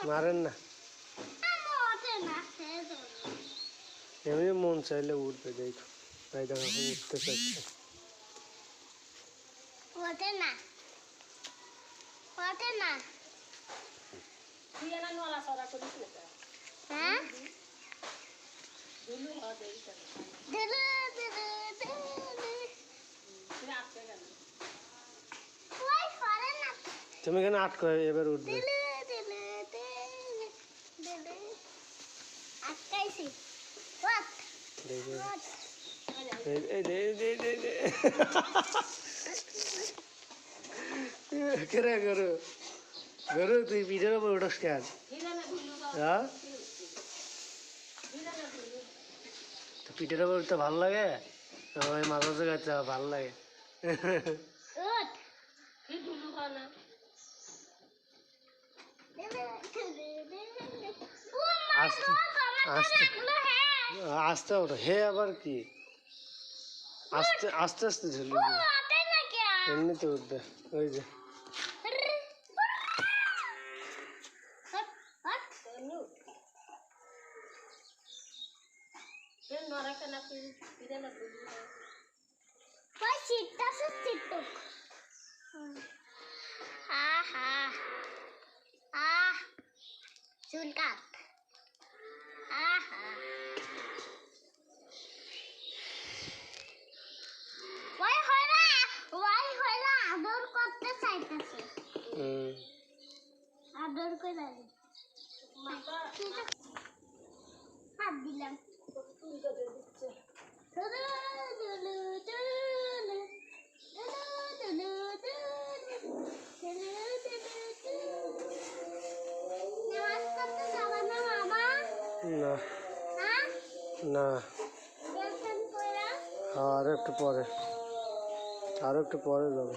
মারেন না, এমনি মন চাইলে উঠবে। দেখো তাই দেখো উঠতে চাচ্ছে। তুমি এখানে আটকো, এবার উঠবে। কেরে গরু, গরু তুই পিঠের উপর উঠোস কেন? হ্যাঁ, পিঠের উপর উঠতে ভালো লাগে, ওই মাথা গাছ ভালো লাগে। আস্তে আস্তে আস্তে ওঠো। হে আবার কি, আস্তে আস্তে আস্তে ঝুলি, এমনিতে উঠবে। ওই যে আদর করে হাত দিলাম। না না, আর একটু পরে, আরো একটু পরে যাবে।